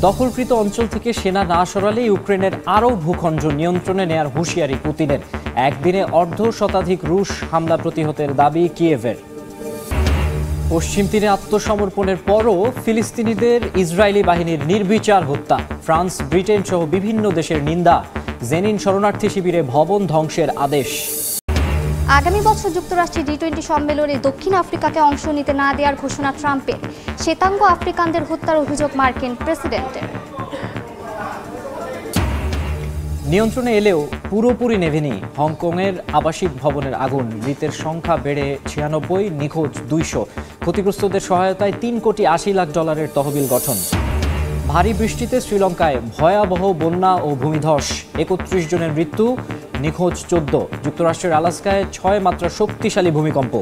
দখলকৃত অঞ্চল থেকে সেনা না সরালে ইউক্রেনের আরও ভূখণ্ড নিয়ন্ত্রণে নেয়ার হুঁশিয়ারি পুতিনের। একদিনে অর্ধশতাধিক রুশ হামলা প্রতিহতের দাবি কিয়েভের। পশ্চিম তীরে আত্মসমর্পণের পরও ফিলিস্তিনিদের ইসরায়েলি বাহিনীর নির্বিচার হত্যা। ফ্রান্স, ব্রিটেন সহ বিভিন্ন দেশের নিন্দা। জেনিন শরণার্থী শিবিরে ভবন ধ্বংসের আদেশ। আগামী বছর যুক্তরাষ্ট্রের জি-20 সম্মেলনে দক্ষিণ আফ্রিকাকে অংশ নিতে না দেওয়ার ঘোষণা ট্রাম্পের। শ্বেতাঙ্গ আফ্রিকানদের হত্যার অভিযোগ মার্কিন প্রেসিডেন্টের। নিয়ন্ত্রণে এলেও পুরোপুরি নেভেনি হংকংয়ের আবাসিক ভবনের আগুন। মৃতের সংখ্যা বেড়ে 96, নিখোঁজ 200। ক্ষতিগ্রস্তদের সহায়তায় $3.80 কোটি তহবিল গঠন। ভারী বৃষ্টিতে শ্রীলঙ্কায় ভয়াবহ বন্যা ও ভূমিধস। 31 জনের মৃত্যু, নিখোঁজ 14। যুক্তরাষ্ট্রের আলাস্কায় 6 মাত্রা শক্তিশালী ভূমিকম্প।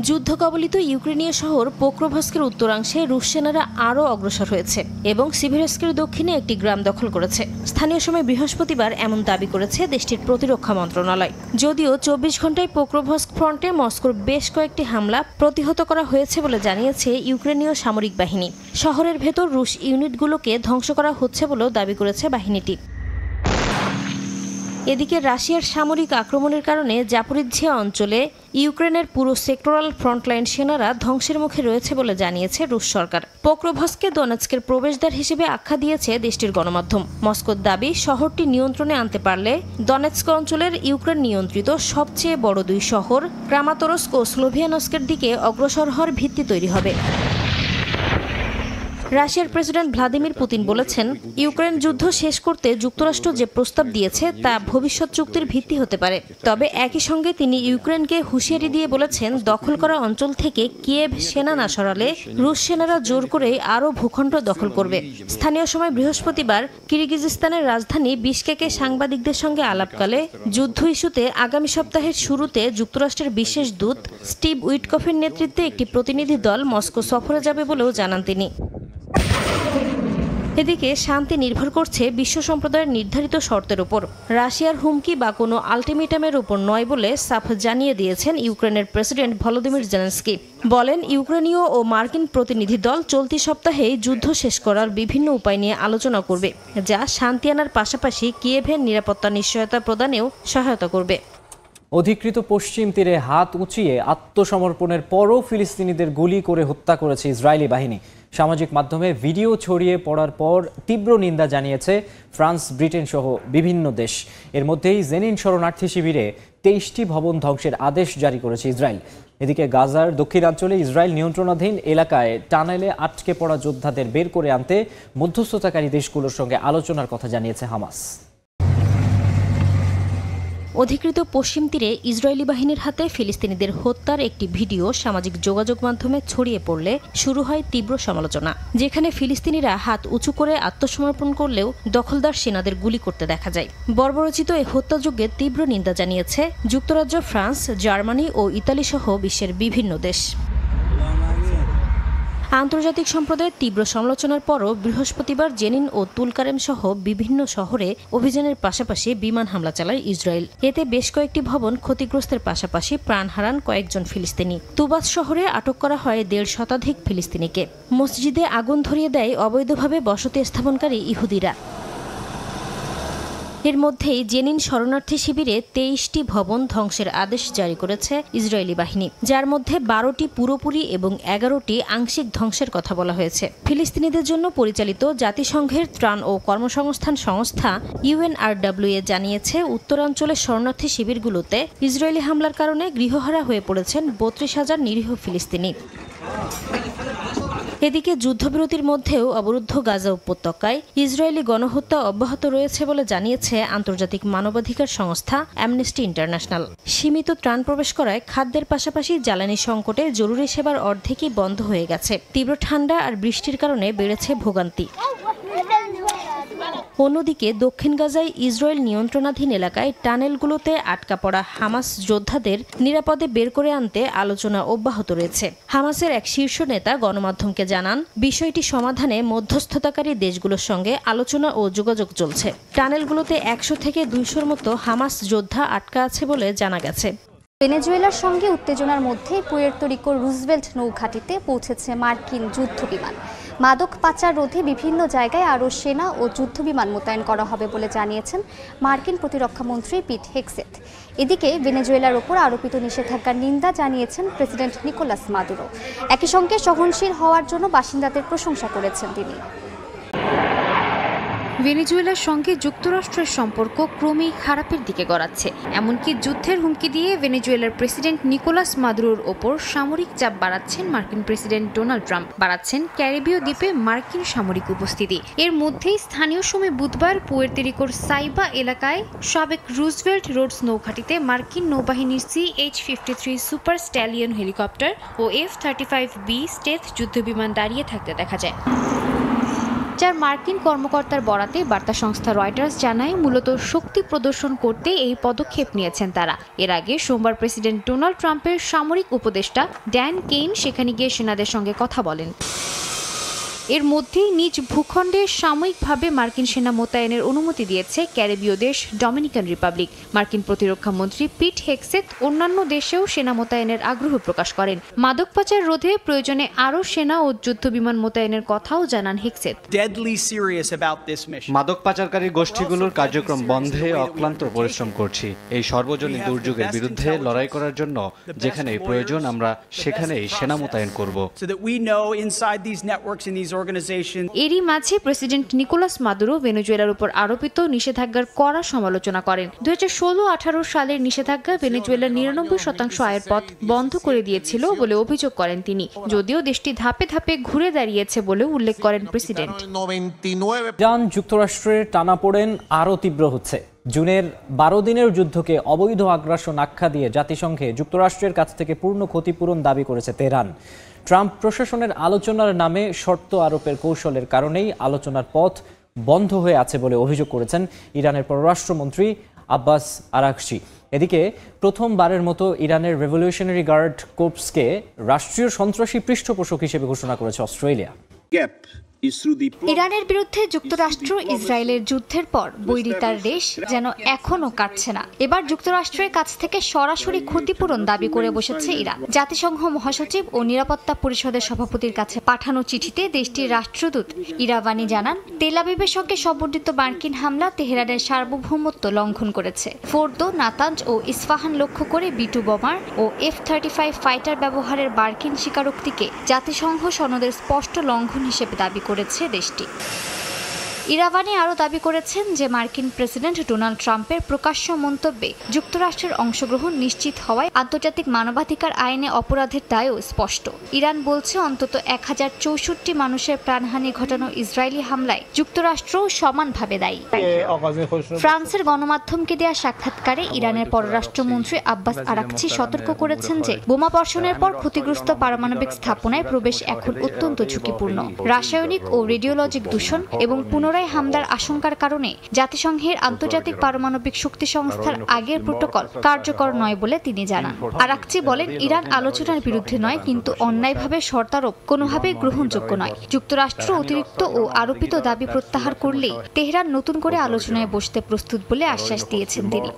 যুদ্ধ কবলিত ইউক্রেনীয় শহর পোক্রোভস্কের উত্তরাংশে রুশ সেনারা আরও অগ্রসর হয়েছে এবং সিভিরস্কের দক্ষিণে একটি গ্রাম দখল করেছে। স্থানীয় সময় বৃহস্পতিবার এমন দাবি করেছে দেশটির প্রতিরক্ষা মন্ত্রণালয়। যদিও 24 ঘন্টায় পোক্রোভস্ক ফ্রন্টে মস্কোর বেশ কয়েকটি হামলা প্রতিহত করা হয়েছে বলে জানিয়েছে ইউক্রেনীয় সামরিক বাহিনী। শহরের ভেতর রুশ ইউনিটগুলোকে ধ্বংস করা হচ্ছে বলেও দাবি করেছে বাহিনীটি। এদিকে রাশিয়ার সামরিক আক্রমণের কারণে জাপোরিজ্জিয়া অঞ্চলে ইউক্রেনের পুরো সেক্টরাল ফ্রন্টলাইন সেনারা ধ্বংসের মুখে রয়েছে বলে জানিয়েছে রুশ সরকার। পোক্রোভস্কে দোনেৎস্কের প্রবেশদ্বার হিসেবে আখ্যা দিয়েছে দেশটির গণমাধ্যম। মস্কোর দাবি, শহরটি নিয়ন্ত্রণে আনতে পারলে দোনেৎস্ক অঞ্চলের ইউক্রেন নিয়ন্ত্রিত সবচেয়ে বড় দুই শহর ক্রামাতোরস্ক ও স্লোভিয়ানস্কের দিকে অগ্রসর হওয়ার ভিত্তি তৈরি হবে। রাশিয়ার প্রেসিডেন্ট ভ্লাদিমির পুতিন বলেছেন, ইউক্রেন যুদ্ধ শেষ করতে যুক্তরাষ্ট্র যে প্রস্তাব দিয়েছে তা ভবিষ্যৎ চুক্তির ভিত্তি হতে পারে। তবে একই সঙ্গে তিনি ইউক্রেনকে হুঁশিয়ারি দিয়ে বলেছেন, দখল করা অঞ্চল থেকে কিয়েভ সেনা না সরালে রুশ সেনারা জোর করে আরও ভূখণ্ড দখল করবে। স্থানীয় সময় বৃহস্পতিবার কিরগিজস্তানের রাজধানী বিশকেকে সাংবাদিকদের সঙ্গে আলাপকালে যুদ্ধ ইস্যুতে আগামী সপ্তাহের শুরুতে যুক্তরাষ্ট্রের বিশেষ দূত স্টিভ উইটকফের নেতৃত্বে একটি প্রতিনিধি দল মস্কো সফরে যাবে বলেও জানান তিনি। এদিকে শান্তি নির্ভর করছে বিশ্ব সম্প্রদায়ের নির্ধারিত শর্তের উপর। রাশিয়ার হুমকি বা কোনো আলটিমেটামের উপর নয় বলে সাফ জানিয়ে দিয়েছেন ইউক্রেনের প্রেসিডেন্ট ভলোদিমির জেলেনস্কি। বলেন, ইউক্রেনীয় ও মার্কিন প্রতিনিধি দল চলতি সপ্তাহেই যুদ্ধ শেষ করার বিভিন্ন উপায় নিয়ে আলোচনা করবে, যা শান্তি আনার পাশাপাশি কিয়েভের নিরাপত্তা নিশ্চয়তা প্রদানেও সহায়তা করবে। অধিকৃত পশ্চিম তীরে হাত উঁচিয়ে আত্মসমর্পণের পরও ফিলিস্তিনিদের গুলি করে হত্যা করেছে ইসরায়েলি বাহিনী। সামাজিক মাধ্যমে ভিডিও ছড়িয়ে পড়ার পর তীব্র নিন্দা জানিয়েছে ফ্রান্স, ব্রিটেন সহ বিভিন্ন দেশ। এর মধ্যেই জেনিন শরণার্থী শিবিরে 23টি ভবন ধ্বংসের আদেশ জারি করেছে ইসরায়েল। এদিকে গাজার দক্ষিণাঞ্চলে ইসরায়েল নিয়ন্ত্রণাধীন এলাকায় টানেলে আটকে পড়া যোদ্ধাদের বের করে আনতে মধ্যস্থতাকারী দেশগুলোর সঙ্গে আলোচনার কথা জানিয়েছে হামাস। অধিকৃত পশ্চিম তীরে ইসরায়েলি বাহিনীর হাতে ফিলিস্তিনিদের হত্যার একটি ভিডিও সামাজিক যোগাযোগ মাধ্যমে ছড়িয়ে পড়লে শুরু হয় তীব্র সমালোচনা, যেখানে ফিলিস্তিনিরা হাত উঁচু করে আত্মসমর্পণ করলেও দখলদার সেনাদের গুলি করতে দেখা যায়। বর্বরচিত এই হত্যাযজ্ঞের তীব্র নিন্দা জানিয়েছে যুক্তরাজ্য, ফ্রান্স, জার্মানি ও ইতালি সহ বিশ্বের বিভিন্ন দেশ। আন্তর্জাতিক সম্প্রদায়ের তীব্র সমালোচনার পরও বৃহস্পতিবার জেনিন ও তুলকারেম সহ বিভিন্ন শহরে অভিযানের পাশাপাশি বিমান হামলা চালায় ইসরায়েল। এতে বেশ কয়েকটি ভবন ক্ষতিগ্রস্তের পাশাপাশি প্রাণ হারান কয়েকজন ফিলিস্তিনি। তুবাস শহরে আটক করা হয় 1.5 শতাধিক ফিলিস্তিনিকে। মসজিদে আগুন ধরিয়ে দেয় অবৈধভাবে বসতি স্থাপনকারী ইহুদিরা। এর মধ্যেই জেনিন শরণার্থী শিবিরে 23টি ভবন ধ্বংসের আদেশ জারি করেছে ইসরায়েলি বাহিনী, যার মধ্যে 12টি পুরোপুরি এবং 11টি আংশিক ধ্বংসের কথা বলা হয়েছে। ফিলিস্তিনিদের জন্য পরিচালিত জাতিসংঘের ত্রাণ ও কর্মসংস্থান সংস্থা UNRWA জানিয়েছে, উত্তরাঞ্চলের শরণার্থী শিবিরগুলোতে ইসরায়েলি হামলার কারণে গৃহহারা হয়ে পড়েছেন 32,000 নিরীহ ফিলিস্তিনি। এদিকে যুদ্ধবিরতির মধ্যেও অবরুদ্ধ গাজা উপত্যকায় ইসরায়েলি গণহত্যা অব্যাহত রয়েছে বলে জানিয়েছে আন্তর্জাতিক মানবাধিকার সংস্থা অ্যামনেস্টি ইন্টারন্যাশনাল। সীমিত ত্রাণ প্রবেশ করায় খাদ্যের পাশাপাশি জ্বালানি সংকটে জরুরি সেবার অর্ধেকই বন্ধ হয়ে গেছে। তীব্র ঠান্ডা আর বৃষ্টির কারণে বেড়েছে ভোগান্তি। অন্যদিকে দক্ষিণ গাজায় ইসরায়েল নিয়ন্ত্রণাধীন এলাকায় টানেলগুলোতে আটকা পড়া হামাস যোদ্ধাদের নিরাপদে বের করে আনতে আলোচনা অব্যাহত রয়েছে। হামাসের এক শীর্ষ নেতা গণমাধ্যমকে জানান, বিষয়টি সমাধানে মধ্যস্থতাকারী দেশগুলোর সঙ্গে আলোচনা ও যোগাযোগ চলছে। টানেলগুলোতে 100 থেকে 200-র মতো হামাস যোদ্ধা আটকা আছে বলে জানা গেছে। ভেনেজুয়েলার সঙ্গে উত্তেজনার মধ্যে পুয়ের্তো রিকোর রুজভেল্ট নৌঘাঁটিতে পৌঁছেছে মার্কিন যুদ্ধবিমান। মাদক পাচার রোধে বিভিন্ন জায়গায় আরও সেনা ও যুদ্ধবিমান মোতায়েন করা হবে বলে জানিয়েছেন মার্কিন প্রতিরক্ষামন্ত্রী পিট হেগসেথ। এদিকে ভেনেজুয়েলার ওপর আরোপিত নিষেধাজ্ঞার নিন্দা জানিয়েছেন প্রেসিডেন্ট নিকোলাস মাদুরো। একই সঙ্গে সহনশীল হওয়ার জন্য বাসিন্দাদের প্রশংসা করেছেন তিনি। ভেনেজুয়েলার সঙ্গে যুক্তরাষ্ট্রের সম্পর্ক ক্রমেই খারাপের দিকে গড়াচ্ছে। এমনকি যুদ্ধের হুমকি দিয়ে ভেনেজুয়েলার প্রেসিডেন্ট নিকোলাস মাদুরোর ওপর সামরিক চাপ বাড়াচ্ছেন মার্কিন প্রেসিডেন্ট ডোনাল্ড ট্রাম্প, বাড়াচ্ছেন ক্যারিবীয় দ্বীপে মার্কিন সামরিক উপস্থিতি। এর মধ্যেই স্থানীয় সময় বুধবার পুয়ের্তো রিকোর সাইবা এলাকায় সাবেক রুজভেল্ট রোডস নৌঘাঁটিতে মার্কিন নৌবাহিনীর CH-53 সুপার স্ট্যালিয়ন হেলিকপ্টার ও F-35B স্টেলথ যুদ্ধবিমান দাঁড়িয়ে থাকতে দেখা যায়, যার মার্কিন কর্মকর্তার বরাতে বার্তা সংস্থা রয়টার্স জানায় মূলত শক্তি প্রদর্শন করতে এই পদক্ষেপ নিয়েছেন তারা। এর আগে সোমবার প্রেসিডেন্ট ডোনাল্ড ট্রাম্পের সামরিক উপদেষ্টা ড্যান কেইন সেখানে গিয়ে সেনাদের সঙ্গে কথা বলেন। এর মধ্যেই নিজ ভূখণ্ডে সাময়িকভাবে মার্কিন সেনা মোতায়েনের অনুমতি দিয়েছে ক্যারিবীয় দেশ ডমিনিকান রিপাবলিক। মার্কিন প্রতিরক্ষা মন্ত্রী পিট হেগসেথ অন্যান্য দেশেও সেনা মোতায়েনের আগ্রহ প্রকাশ করেন। মাদক পাচার রোধে প্রয়োজনে আরও সেনা ও যুদ্ধবিমান মোতায়েনের কথাও জানান হেগসেথ। মাদক পাচারকারী গোষ্ঠীগুলোর কার্যক্রম বন্ধে অক্লান্ত পরিশ্রম করছি। এই সর্বজনীন দুর্যোগের বিরুদ্ধে লড়াই করার জন্য যেখানেই প্রয়োজন আমরা সেখানেই সেনা মোতায়েন করব। এরই মাঝে প্রেসিডেন্ট নিকোলাস মাদুরো ভেনেজুয়েলার উপর আরোপিত নিষেধাজ্ঞার কড়া সমালোচনা করেন। 2016-18 সালের নিষেধাজ্ঞা ভেনেজুয়েলার 99% আয়ের পথ বন্ধ করে দিয়েছিল বলে অভিযোগ করেন তিনি, যদিও দেশটি ধাপে ধাপে ঘুরে দাঁড়িয়েছে বলে উল্লেখ করেন প্রেসিডেন্ট। ইরান যুক্তরাষ্ট্রের টানাপোড়েন আরও তীব্র হচ্ছে। জুনের 12 দিনের যুদ্ধকে অবৈধ আগ্রাসন আখ্যা দিয়ে জাতিসংঘে যুক্তরাষ্ট্রের কাছ থেকে পূর্ণ ক্ষতিপূরণ দাবি করেছে তেহরান। ট্রাম্প প্রশাসনের আলোচনার নামে শর্ত আরোপের কৌশলের কারণেই আলোচনার পথ বন্ধ হয়ে আছে বলে অভিযোগ করেছেন ইরানের পররাষ্ট্রমন্ত্রী আব্বাস আরাকচি। এদিকে প্রথমবারের মতো ইরানের রেভলিউশনারি গার্ড কোর্পসকে রাষ্ট্রীয় সন্ত্রাসী পৃষ্ঠপোষক হিসেবে ঘোষণা করেছে অস্ট্রেলিয়া। ইরানের বিরুদ্ধে যুক্তরাষ্ট্র ইসরায়েলের যুদ্ধের পর বৈরিতার রেশ যেন এখনো কাটছে না। এবার যুক্তরাষ্ট্রের কাছ থেকে সরাসরি ক্ষতিপূরণ দাবি করে বসেছে ইরান। জাতিসংঘ মহাসচিব ও নিরাপত্তা পরিষদের সভাপতির কাছে পাঠানো চিঠিতে দেশটির রাষ্ট্রদূত ইরাভানি জানান, তেল আবিবের সঙ্গে সমন্বিত মার্কিন হামলা তেহরানের সার্বভৌমত্ব লঙ্ঘন করেছে। ফোর্দো, নাতাঞ্জ ও ইস্পাহান লক্ষ্য করে B-2 বোমার ও F-35 ফাইটার ব্যবহারের মার্কিন স্বীকারোক্তিকে জাতিসংঘ সনদের স্পষ্ট লঙ্ঘন হিসেবে দাবি করেছে দেশটি। ইরাভানি আরও দাবি করেছেন যে মার্কিন প্রেসিডেন্ট ডোনাল্ড ট্রাম্পের প্রকাশ্য মন্তব্যে যুক্তরাষ্ট্রের অংশগ্রহণ নিশ্চিত হওয়ায় আন্তর্জাতিক মানবাধিকার আইনে অপরাধের দায়ও স্পষ্ট। ইরান বলছে অন্তত 1064 মানুষের প্রাণহানি ঘটানো ইসরায়েলি হামলায় যুক্তরাষ্ট্রও সমানভাবে দায়ী। ফ্রান্সের গণমাধ্যমকে দেয়া সাক্ষাৎকারে ইরানের পররাষ্ট্রমন্ত্রী আব্বাস আরাকচি সতর্ক করেছেন যে বোমা বর্ষণের পর ক্ষতিগ্রস্ত পারমাণবিক স্থাপনায় প্রবেশ এখন অত্যন্ত ঝুঁকিপূর্ণ। রাসায়নিক ও রেডিওলজিক দূষণ এবং পুনরায় হামলার আশঙ্কার কারণে জাতিসংঘের আন্তর্জাতিক পারমাণবিক শক্তি সংস্থার আগের প্রোটোকল কার্যকর নয় বলে তিনি জানান। আরাকচি বলেন, ইরান আলোচনার বিরুদ্ধে নয়, কিন্তু অন্যায়ভাবে শর্তারোপ কোনোভাবেই গ্রহণযোগ্য নয়। যুক্তরাষ্ট্র অতিরিক্ত ও আরোপিত দাবি প্রত্যাহার করলেই তেহরান নতুন করে আলোচনায় বসতে প্রস্তুত বলে আশ্বাস দিয়েছেন তিনি।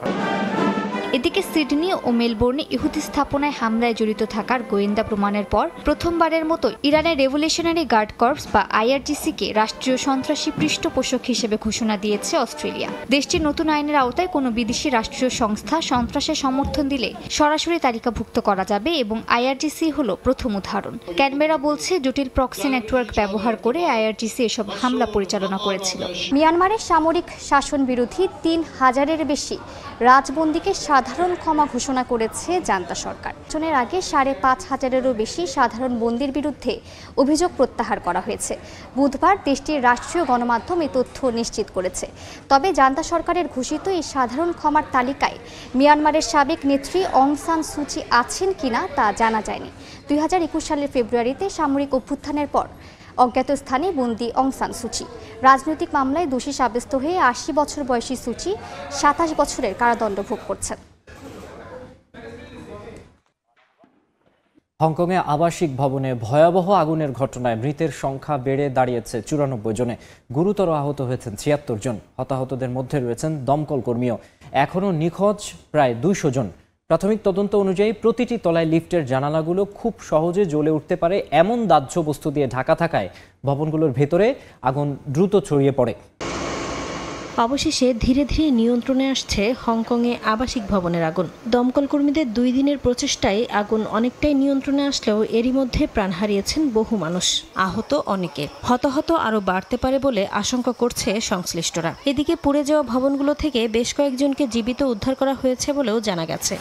এদিকে সিডনি ও মেলবোর্নে ইহুদি স্থাপনায় হামলায় জড়িত থাকার গোয়েন্দা প্রমাণের পর প্রথমবারের মতো ইরানের রেভলিউশনারি গার্ড কর্পস বা IRGC-কে রাষ্ট্রীয় সন্ত্রাসী পৃষ্ঠপোষক হিসেবে ঘোষণা দিয়েছে অস্ট্রেলিয়া। দেশটির নতুন আইনের আওতায় কোনো বিদেশি রাষ্ট্রীয় সংস্থা সন্ত্রাসের সমর্থন দিলে সরাসরি তালিকাভুক্ত করা যাবে এবং IRGC হলো প্রথম উদাহরণ। ক্যানবেরা বলছে জটিল প্রক্সি নেটওয়ার্ক ব্যবহার করে IRGC এসব হামলা পরিচালনা করেছিল। মিয়ানমারের সামরিক শাসন বিরোধী 3000-এর বেশি রাজবন্দীকে সাধারণ ক্ষমা ঘোষণা করেছে জান্তা সরকার। নির্বাচনের আগে 5500-এরও বেশি সাধারণ বন্দীর বিরুদ্ধে অভিযোগ প্রত্যাহার করা হয়েছে। বুধবার দেশটির রাষ্ট্রীয় গণমাধ্যম এই তথ্য নিশ্চিত করেছে। তবে জান্তা সরকারের ঘোষিত এই সাধারণ ক্ষমার তালিকায় মিয়ানমারের সাবেক নেত্রী অং সান সুচি আছেন কিনা তা জানা যায়নি। 2021 সালের ফেব্রুয়ারিতে সামরিক অভ্যুত্থানের পর অজ্ঞাত স্থানে বন্দী অং সান সুচি রাজনৈতিক মামলায় দোষী সাব্যস্ত হয়ে 80 বছর বয়সী সুচি 27 বছরের কারাদণ্ড ভোগ করছেন। হংকংয়ে আবাসিক ভবনে ভয়াবহ আগুনের ঘটনায় মৃতের সংখ্যা বেড়ে দাঁড়িয়েছে 94 জনে। গুরুতর আহত হয়েছেন 76 জন। হতাহতদের মধ্যে রয়েছেন দমকল কর্মীও। এখনও নিখোঁজ প্রায় 200 জন। প্রাথমিক তদন্ত অনুযায়ী প্রতিটি তলায় লিফটের জানালাগুলো খুব সহজে জ্বলে উঠতে পারে এমন দাহ্য বস্তু দিয়ে ঢাকা থাকায় ভবনগুলোর ভেতরে আগুন দ্রুত ছড়িয়ে পড়ে। অবশেষে ধীরে ধীরে নিয়ন্ত্রণে আসছে হংকংয়ে আবাসিক ভবনের আগুন। দমকল কর্মীদের 2 দিনের প্রচেষ্টায় আগুন অনেকটাই নিয়ন্ত্রণে আসলেও এরই মধ্যে প্রাণ হারিয়েছেন বহু মানুষ, আহত অনেকে। হতাহত আরও বাড়তে পারে বলে আশঙ্কা করছে সংশ্লিষ্টরা। এদিকে পুড়ে যাওয়া ভবনগুলো থেকে বেশ কয়েকজনকে জীবিত উদ্ধার করা হয়েছে বলেও জানা গেছে।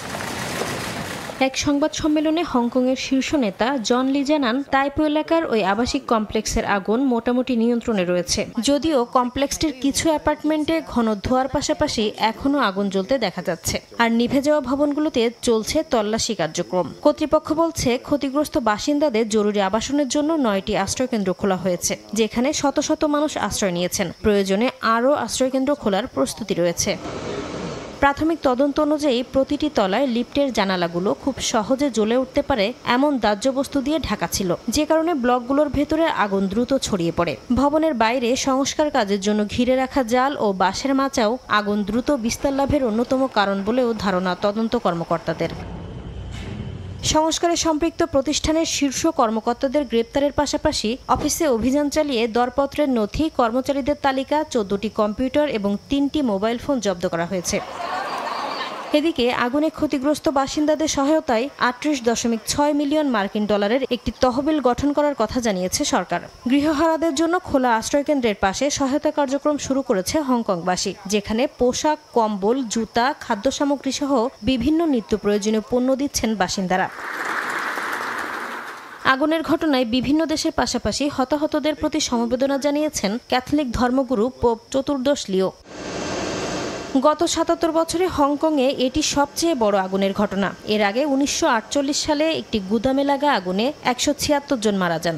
এক সংবাদ সম্মেলনে হংকংয়ের শীর্ষ নেতা জন লি জানান, তাইপো এলাকার ওই আবাসিক কমপ্লেক্সের আগুন মোটামুটি নিয়ন্ত্রণে রয়েছে। যদিও কমপ্লেক্সটির কিছু অ্যাপার্টমেন্টে ঘন ধোঁয়ার পাশাপাশি এখনও আগুন জ্বলতে দেখা যাচ্ছে, আর নিভে যাওয়া ভবনগুলোতে চলছে তল্লাশি কার্যক্রম। কর্তৃপক্ষ বলছে, ক্ষতিগ্রস্ত বাসিন্দাদের জরুরি আবাসনের জন্য 9টি আশ্রয়কেন্দ্র খোলা হয়েছে, যেখানে শত শত মানুষ আশ্রয় নিয়েছেন। প্রয়োজনে আরও আশ্রয়কেন্দ্র খোলার প্রস্তুতি রয়েছে। প্রাথমিক তদন্ত অনুযায়ী প্রতিটি তলায় লিফটের জানালাগুলো খুব সহজে জ্বলে উঠতে পারে এমন দাহ্য বস্তু দিয়ে ঢাকা ছিল, যে কারণে ব্লকগুলোর ভেতরে আগুন দ্রুত ছড়িয়ে পড়ে। ভবনের বাইরে সংস্কার কাজের জন্য ঘিরে রাখা জাল ও বাঁশের মাচাও আগুন দ্রুত বিস্তার লাভের অন্যতম কারণ বলেও ধারণা তদন্ত কর্মকর্তাদের। সংস্কারে সম্পৃক্ত প্রতিষ্ঠানের শীর্ষ কর্মকর্তাদের গ্রেপ্তারের পাশাপাশি অফিসে অভিযান চালিয়ে দরপত্রের নথি, কর্মচারীদের তালিকা, 14টি কম্পিউটার এবং 3টি মোবাইল ফোন জব্দ করা হয়েছে। এদিকে আগুনে ক্ষতিগ্রস্ত বাসিন্দাদের সহায়তায় 38.6 মিলিয়ন মার্কিন ডলারের একটি তহবিল গঠন করার কথা জানিয়েছে সরকার। গৃহহারাদের জন্য খোলা আশ্রয়কেন্দ্রের পাশে সহায়তা কার্যক্রম শুরু করেছে হংকংবাসী, যেখানে পোশাক, কম্বল, জুতা, খাদ্য সামগ্রী সহ বিভিন্ন নিত্য প্রয়োজনীয় পণ্য দিচ্ছেন বাসিন্দারা। আগুনের ঘটনায় বিভিন্ন দেশের পাশাপাশি হতাহতদের প্রতি সমবেদনা জানিয়েছেন ক্যাথলিক ধর্মগুরু পোপ 14 লিও। গত 77 বছরে হংকংয়ে এটি সবচেয়ে বড় আগুনের ঘটনা। এর আগে 1948 সালে একটি গুদামে লাগা আগুনে 176 জন মারা যান।